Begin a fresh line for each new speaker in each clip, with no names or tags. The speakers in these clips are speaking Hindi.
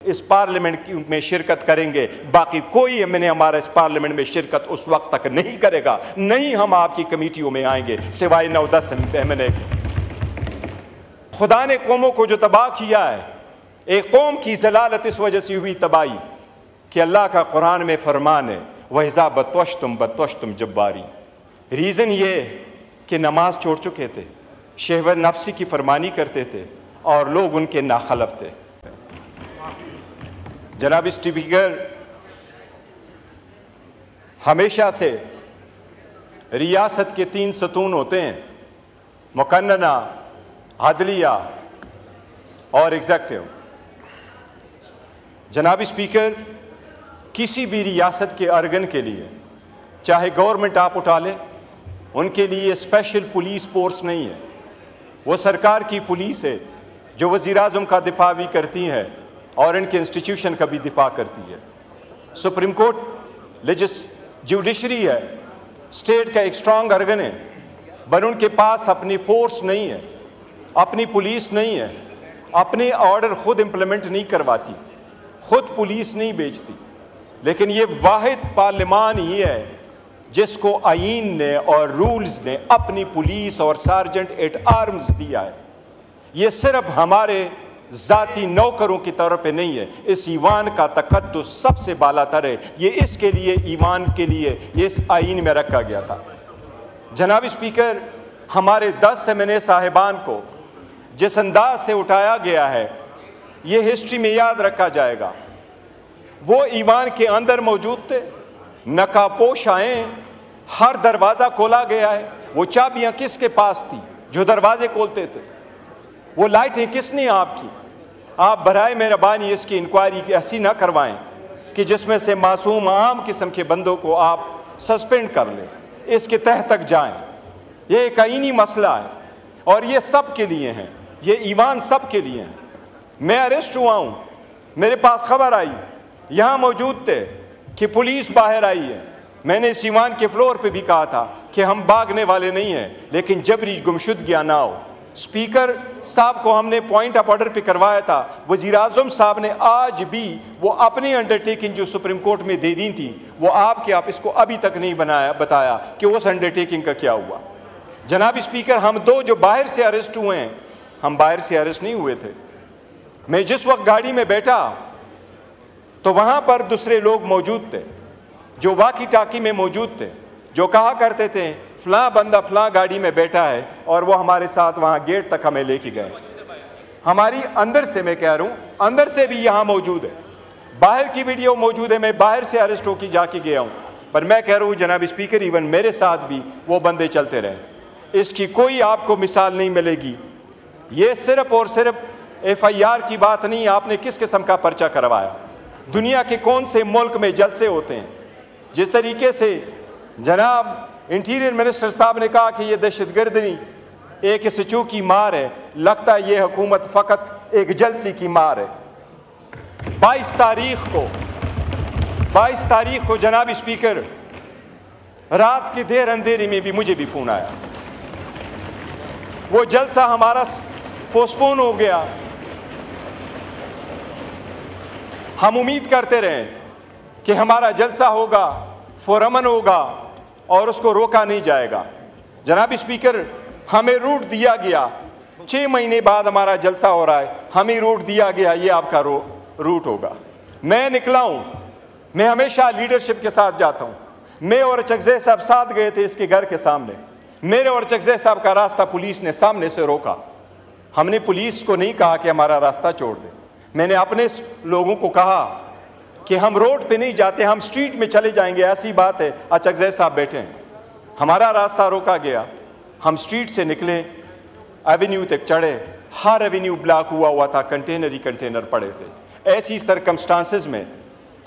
इस पार्लियामेंट में शिरकत करेंगे, बाकी कोई एमएनए हमारा इस पार्लियामेंट में शिरकत उस वक्त तक नहीं करेगा, नहीं हम आपकी कमेटियों में आएंगे सिवाय 9-10 एमएनए। खुदा ने कौमों को जो तबाह किया है, एक कौम की जलालत इस वजह से हुई तबाही कि अल्लाह का कुरान में फरमान है, वहिज़ा बतवश्तुम जब्बारी। रीज़न ये कि नमाज छोड़ चुके थे, शहवत नफ्सी की फरमानी करते थे और लोग उनके नाखलफ थे। जनाब स्पीकर, हमेशा से रियासत के 3 सतून होते हैं, मुकन्नना, अदलिया और एग्जेक्टिव। जनाब स्पीकर, किसी भी रियासत के अर्गन के लिए, चाहे गवर्नमेंट आप उठा लें, उनके लिए स्पेशल पुलिस फोर्स नहीं है। वो सरकार की पुलिस है जो वज़ीर-ए-आज़म का दिफा भी करती है और इनके इंस्टीट्यूशन का भी दिफा करती है। सुप्रीम कोर्ट जुडिशरी है, स्टेट का एक स्ट्रांग अर्गन है, पर उनके पास अपनी फोर्स नहीं है, अपनी पुलिस नहीं है, अपने ऑर्डर खुद इम्प्लीमेंट नहीं करवाती, खुद पुलिस नहीं भेजती। लेकिन ये वाहिद पार्लियामान ही है जिसको आईन ने और रूल्स ने अपनी पुलिस और सार्जेंट एट आर्म्स दिया है। ये सिर्फ हमारे ज़ाती नौकरों की तौर पे नहीं है, इस ईवान का तकद्दुस सबसे बालातर है। ये इसके लिए, ईमान के लिए ये इस आईन में रखा गया था। जनाब स्पीकर, हमारे 10 एमएनए साहिबान को जिस अंदाज से उठाया गया है, ये हिस्ट्री में याद रखा जाएगा। वो ईवान के अंदर मौजूद थे, नकाबपोश आए, हर दरवाज़ा खोला गया है। वो चाबियाँ किसके पास थी जो दरवाजे खोलते थे? वो लाइटें किसने आपकी? आप बराए मेहरबानी इसकी इंक्वायरी ऐसी ना करवाएं कि जिसमें से मासूम आम किस्म के बंदों को आप सस्पेंड कर लें, इसके तह तक जाएं। ये एक आईनी मसला है और ये सब के लिए हैं, ये ईवान सब के लिए हैं। मैं अरेस्ट हुआ हूँ, मेरे पास खबर आई, यहाँ मौजूद थे कि पुलिस बाहर आई है। मैंने इस ईवान के फ्लोर पे भी कहा था कि हम भागने वाले नहीं हैं, लेकिन जबरी गुमशुदगियाँ ना हो। स्पीकर साहब को हमने पॉइंट ऑफ ऑर्डर पे करवाया था, वज़ीर-ए-आज़म साहब ने आज भी वो अपनी अंडरटेकिंग जो सुप्रीम कोर्ट में दे दी थी, वो आप इसको अभी तक नहीं बताया कि उस अंडरटेकिंग का क्या हुआ। जनाब स्पीकर, हम 2 जो बाहर से अरेस्ट हुए हैं, हम बाहर से अरेस्ट नहीं हुए थे। मैं जिस वक्त गाड़ी में बैठा तो वहाँ पर दूसरे लोग मौजूद थे जो वाकी टाकी में मौजूद थे, जो कहा करते थे फलां बंदा फलां गाड़ी में बैठा है, और वो हमारे साथ वहाँ गेट तक हमें लेके गए। हमारी अंदर से, मैं कह रहा हूँ, अंदर से भी यहाँ मौजूद है, बाहर की वीडियो मौजूद है। मैं बाहर से अरेस्ट होकर जाके गया हूँ, पर मैं कह रहा हूँ जनाब स्पीकर, इवन मेरे साथ भी वो बंदे चलते रहे। इसकी कोई आपको मिसाल नहीं मिलेगी। ये सिर्फ और सिर्फ FIR की बात नहीं, आपने किस किस्म का पर्चा करवाया, दुनिया के कौन से मुल्क में जलसे होते हैं। जिस तरीके से जनाब इंटीरियर मिनिस्टर साहब ने कहा कि ये दहशतगर्दी एक स्टू की मार है, लगता है ये हुकूमत फ़कत एक जलसी की मार है। 22 तारीख को जनाब स्पीकर, रात के देर अंधेरे में भी मुझे भी फोन आया, वो जलसा हमारा पोस्टपोन हो गया। हम उम्मीद करते रहे कि हमारा जलसा होगा, पुरअमन होगा और उसको रोका नहीं जाएगा। जनाब स्पीकर, हमें रूट दिया गया, 6 महीने बाद हमारा जलसा हो रहा है, हमें रूट दिया गया, ये आपका रूट होगा। मैं निकला हूँ, मैं हमेशा लीडरशिप के साथ जाता हूँ। मैं और चकज़ई साहब साथ गए थे इसके घर के सामने, मेरे और चकज़ई साहब का रास्ता पुलिस ने सामने से रोका। हमने पुलिस को नहीं कहा कि हमारा रास्ता छोड़ दे, मैंने अपने लोगों को कहा कि हम रोड पे नहीं जाते, हम स्ट्रीट में चले जाएंगे, ऐसी बात है। चकज़ई साहब बैठे हैं, हमारा रास्ता रोका गया, हम स्ट्रीट से निकले, एवेन्यू तक चढ़े, हर एवेन्यू ब्लॉक हुआ था, कंटेनर ही कंटेनर पड़े थे। ऐसी सरकमस्टांसेस में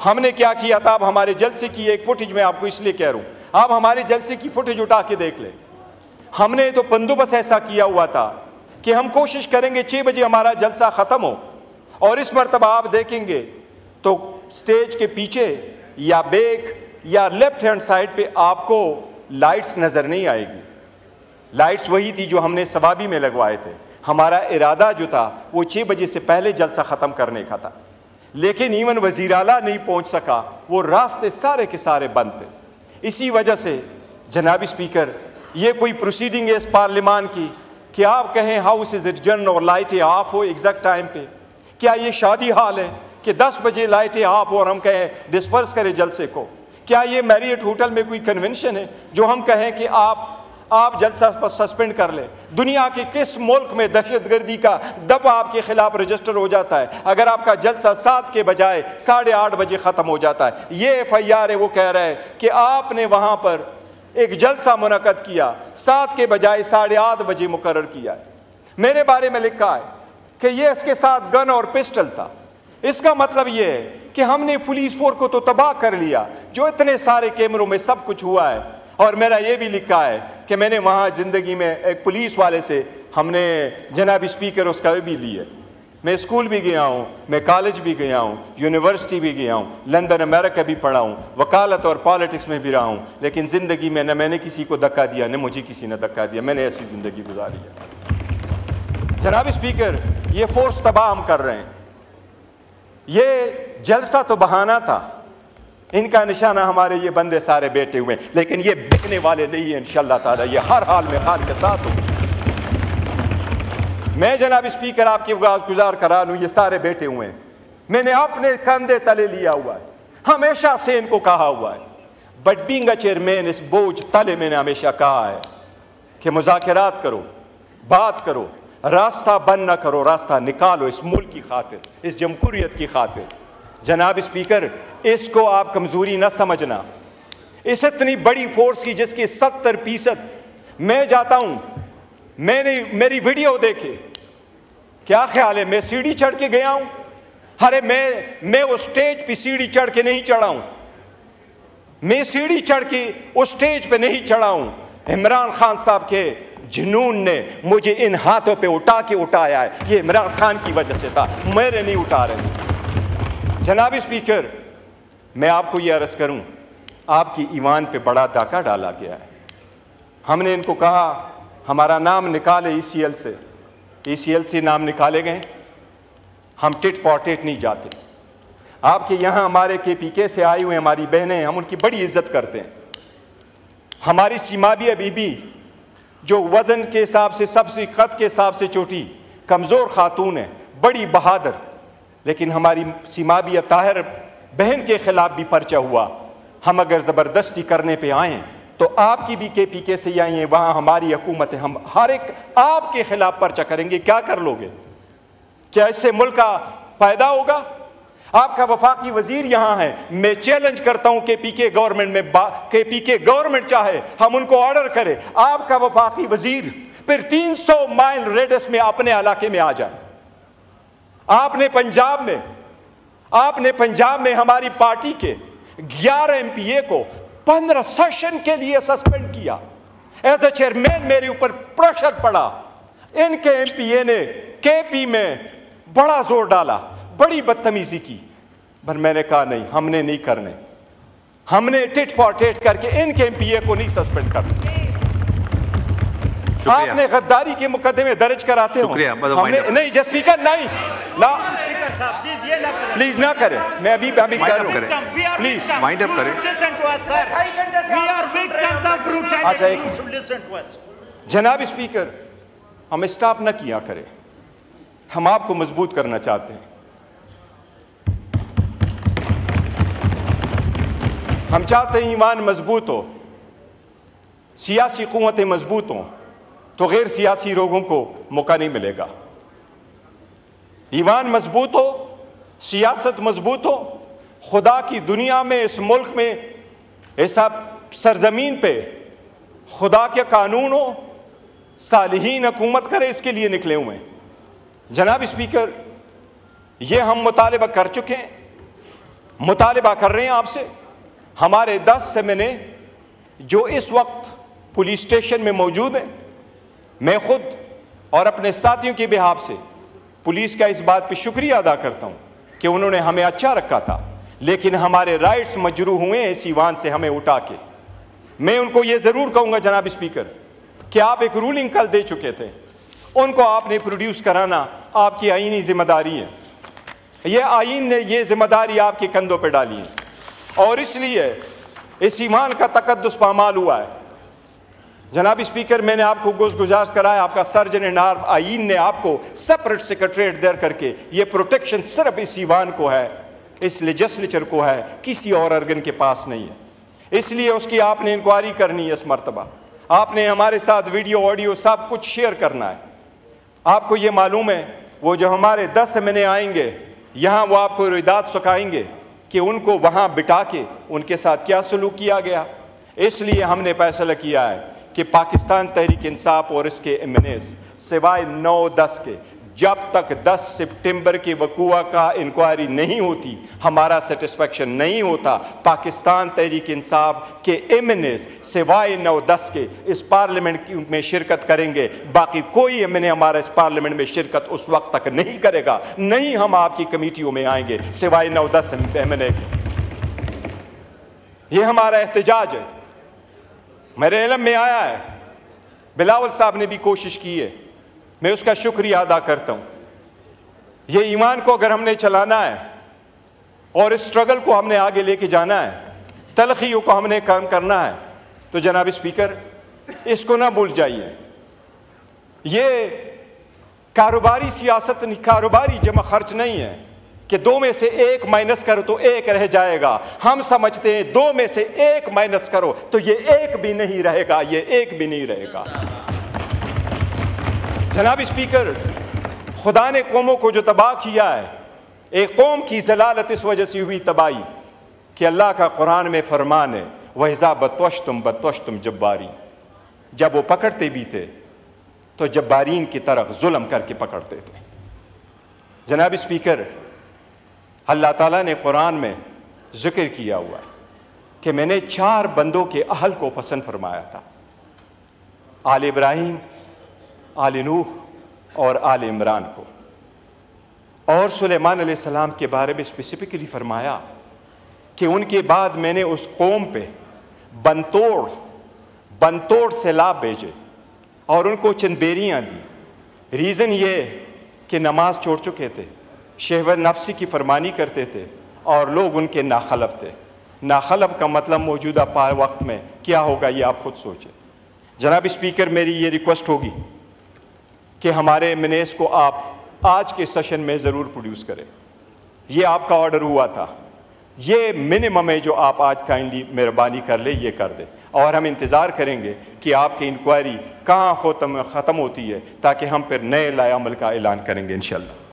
हमने क्या किया था, अब हमारे जलसे की एक फुटेज मैं आपको इसलिए कह रहा हूँ, आप हमारे जलसे की फुटेज उठा के देख ले। हमने तो बंदोबस्त ऐसा किया हुआ था कि हम कोशिश करेंगे 6 बजे हमारा जलसा ख़त्म हो, और इस मरतबा आप देखेंगे तो स्टेज के पीछे या बैक या लेफ्ट हैंड साइड पे आपको लाइट्स नज़र नहीं आएगी। लाइट्स वही थी जो हमने सवाबी में लगवाए थे। हमारा इरादा जो था वो 6 बजे से पहले जलसा ख़त्म करने का था। लेकिन इवन वज़ीर आला नहीं पहुंच सका, वो रास्ते सारे के सारे बंद थे। इसी वजह से जनाब स्पीकर, ये कोई प्रोसीडिंग है इस पार्लियामान की कि आप कहें हाउस इज एडजर्न और लाइटें ऑफ हो एग्जैक्ट टाइम पे? क्या ये शादी हाल है कि 10 बजे लाइटें ऑफ और हम कहें डिस्पर्स करें जलसे को? क्या ये मैरियट होटल में कोई कन्वेंशन है जो हम कहें कि आप जलसा सस्पेंड कर लें? दुनिया के किस मुल्क में दहशतगर्दी का दबा आपके खिलाफ रजिस्टर हो जाता है अगर आपका जलसा 7 के बजाय 8:30 बजे ख़त्म हो जाता है? ये FIR है, वो कह रहा है कि आपने वहाँ पर एक जलसा मुनक़द किया, 7 के बजाय 8:30 बजे मुकर्रर किया है। मेरे बारे में लिखा है कि ये इसके साथ गन और पिस्टल था। इसका मतलब ये है कि हमने पुलिस फोर्स को तो तबाह कर लिया, जो इतने सारे कैमरों में सब कुछ हुआ है। और मेरा ये भी लिखा है कि मैंने वहाँ ज़िंदगी में एक पुलिस वाले से हमने जनाब स्पीकर उसका भी लिए। मैं स्कूल भी गया हूँ, मैं कॉलेज भी गया हूँ, यूनिवर्सिटी भी गया हूँ, लंदन अमेरिका भी पढ़ा हूँ, वकालत और पॉलिटिक्स में भी रहा हूँ, लेकिन ज़िंदगी में न मैंने किसी को धक्का दिया, न मुझे किसी ने धक्का दिया। मैंने ऐसी ज़िंदगी गुजारी है। जनाब स्पीकर, ये फोर्स तबाह हम कर रहे हैं। ये जलसा तो बहाना था, इनका निशाना हमारे ये बंदे सारे बैठे हुए, लेकिन ये बिकने वाले नहीं है इंशाअल्लाह ताला। ये हर हाल में खान के साथ हो। मैं जनाब स्पीकर आपकी गुजार करा लूँ, ये सारे बैठे हुए हैं, मैंने अपने कंधे तले लिया हुआ है, हमेशा से इनको कहा हुआ है। बट बीइंग अ चेयरमैन, इस बोझ तले मैंने हमेशा कहा है कि मुज़ाकरात करो, बात करो, रास्ता बंद ना करो, रास्ता निकालो इस मुल्क की खातिर, इस जमहूरियत की खातिर। जनाब स्पीकर, इसको आप कमज़ोरी ना समझना। इस इतनी बड़ी फोर्स की जिसकी 70% मैं जाता हूँ, मैंने मेरी वीडियो देखे, क्या ख्याल है मैं सीढ़ी चढ़ के गया हूँ? अरे मैं उस स्टेज पे सीढ़ी चढ़ के नहीं चढ़ा हूँ, मैं सीढ़ी चढ़ के उस स्टेज पे नहीं चढ़ा हूँ। इमरान खान साहब के जुनून ने मुझे इन हाथों पे उठाया है, ये इमरान खान की वजह से था, मेरे नहीं उठा रहे। जनाब स्पीकर, मैं आपको ये अर्ज़ करूं, आपकी ईमान पे बड़ा डाका डाला गया है। हमने इनको कहा हमारा नाम निकाले ECL से, ECL से नाम निकाले गए। हम टिट फॉर टेट नहीं जाते। आपके यहाँ हमारे KPK से आई हुए हमारी बहनें, हम उनकी बड़ी इज्जत करते हैं। हमारी सीमा भी बीबी, जो वज़न के हिसाब से सबसे ख़त के हिसाब से छोटी कमज़ोर खातून है, बड़ी बहादुर, लेकिन हमारी सीमा भी ताहिर बहन के ख़िलाफ़ भी पर्चा हुआ। हम अगर ज़बरदस्ती करने पे आएँ तो आपकी भी KPK से आई हैं, वहाँ हमारी हुकूमत है, हम हर एक आपके ख़िलाफ़ पर्चा करेंगे। क्या कर लोगे? क्या इससे मुल्क का फ़ायदा होगा? आपका वफाकी वज़ीर यहाँ है, मैं चैलेंज करता हूँ KPK गवर्नमेंट में, KPK गवर्नमेंट चाहे हम उनको ऑर्डर करें, आपका वफाकी वज़ीर फिर 300 माइल रेडियस में अपने इलाके में आ जाए। आपने पंजाब में हमारी पार्टी के 11 MPA को 15 सेशन के लिए सस्पेंड किया। एज ए चेयरमैन मेरे ऊपर प्रेशर पड़ा, इनके MPA ने KP में बड़ा जोर डाला, बड़ी बदतमीजी की, पर मैंने कहा नहीं, हमने नहीं करने, हमने टिट फॉर टेट करके इनके MPA को नहीं सस्पेंड करना। आपने गद्दारी के मुकदमे दर्ज कराते हो, हमने नहीं। जस्ट स्पीकर नहीं ना, प्लीज ना करें, मैं अभी कर रहा हूं, प्लीज माइंड अप करें। अच्छा एक जनाब स्पीकर, हम स्टॉप ना किया करें, हम आपको मजबूत करना चाहते हैं। हम चाहते हैं ईमान मजबूत हो, सियासी कुव्वतें मजबूत हों, तो गैर सियासी लोगों को मौका नहीं मिलेगा। ईमान मजबूत हो, सियासत मजबूत हो, खुदा की दुनिया में, इस मुल्क में, ऐसा सरजमीन पे खुदा के कानून हो, सालिहीन हुकूमत करे, इसके लिए निकले हुए हैं। जनाब स्पीकर, ये हम मुतालिबा कर चुके हैं, मुतालिबा कर रहे हैं आपसे। हमारे 10 सेमिने जो इस वक्त पुलिस स्टेशन में मौजूद हैं, मैं खुद और अपने साथियों के बिहाफ से पुलिस का इस बात पे शुक्रिया अदा करता हूँ कि उन्होंने हमें अच्छा रखा था, लेकिन हमारे राइट्स मजरूह हुए इस ईवान से हमें उठा के। मैं उनको ये ज़रूर कहूँगा जनाब स्पीकर कि आप एक रूलिंग कल दे चुके थे, उनको आपने प्रोड्यूस कराना आपकी आईनी जिम्मेदारी है। ये आईन ने ये जिम्मेदारी आपके कंधों पर डाली है और इसलिए इस ईमान का तकद्दुस पामाल हुआ है। जनाब स्पीकर, मैंने आपको गुजारिश कराया, आपका सर्जन एंड आर्म आईन ने आपको सेपरेट सेक्रेटरीट दर करके ये प्रोटेक्शन सिर्फ इस ईवान को है, इस लेजिस्लेचर को है, किसी और अर्गन के पास नहीं है। इसलिए उसकी आपने इंक्वायरी करनी है। इस मरतबा आपने हमारे साथ वीडियो ऑडियो सब कुछ शेयर करना है। आपको ये मालूम है वो जो हमारे 10 एमएनए आएंगे यहाँ, वो आपको रिदात सुखाएंगे कि उनको वहाँ बिठा के उनके साथ क्या सलूक किया गया। इसलिए हमने फैसला किया है कि पाकिस्तान तहरीक इंसाफ और इसके एमएनए सिवाय 9-10 के जब तक 10 सितंबर के वक़ूआ का इंक्वायरी नहीं होती, हमारा सेटिस्फेक्शन नहीं होता। पाकिस्तान तहरीक इंसाफ के एमएनए सिवाय 9-10 के इस पार्लियामेंट में शिरकत करेंगे। बाकी कोई एमएनए हमारा इस पार्लियामेंट में शिरकत उस वक्त तक नहीं करेगा, नहीं हम आपकी कमेटियों में आएंगे सिवाय 9-10 एमएनए। ये हमारा एहतजाज है, मेरे इल्म में आया है। बिलावल साहब ने भी कोशिश की है, मैं उसका शुक्रिया अदा करता हूँ। ये ईमान को अगर हमने चलाना है और इस स्ट्रगल को हमने आगे लेके जाना है, तलखियों को हमने काम करना है, तो जनाब स्पीकर इसको ना भूल जाइए। ये कारोबारी सियासत, कारोबारी जमा खर्च नहीं है कि 2 में से 1 माइनस करो तो 1 रह जाएगा। हम समझते हैं 2 में से 1 माइनस करो तो ये 1 भी नहीं रहेगा, ये 1 भी नहीं रहेगा। जनाब स्पीकर, खुदा ने कौमों को जो तबाह किया है, एक कौम की जलालत इस वजह से हुई तबाही कि अल्लाह का कुरान में फरमान है, वहिज़ा बतवश्तुम जब्बारी, जब वो पकड़ते भी थे तो जब्बारीन की तरफ जुल्म करके पकड़ते थे। जनाब स्पीकर, अल्लाह ताला ने कुरान में जिक्र किया हुआ है कि मैंने 4 बंदों के अहल को पसंद फरमाया था, आल इब्राहीम, आल नूह और आल इमरान को। और सुलेमान अलैहिस्सलाम के बारे में स्पेसिफिकली फरमाया कि उनके बाद मैंने उस कौम पे बनतोड़ सैलाब भेजे और उनको चंदेरियाँ दी। रीज़न ये कि नमाज छोड़ चुके थे, शहवत नफ्सी की फरमानी करते थे और लोग उनके नाखलफ थे। नाखलफ का मतलब मौजूदा वक्त में क्या होगा ये आप खुद सोचें। जनाब स्पीकर, मेरी ये रिक्वेस्ट होगी कि हमारे एमएनएस को आप आज के सेशन में ज़रूर प्रोड्यूस करें। ये आपका ऑर्डर हुआ था, ये मिनिमम है जो आप आज काइंडली मेहरबानी कर ले, ये कर दें। और हम इंतज़ार करेंगे कि आपकी इंक्वायरी कहाँ ख़त्म होती है ताकि हम फिर नए लाए अमल का ऐलान करेंगे इंशाअल्लाह।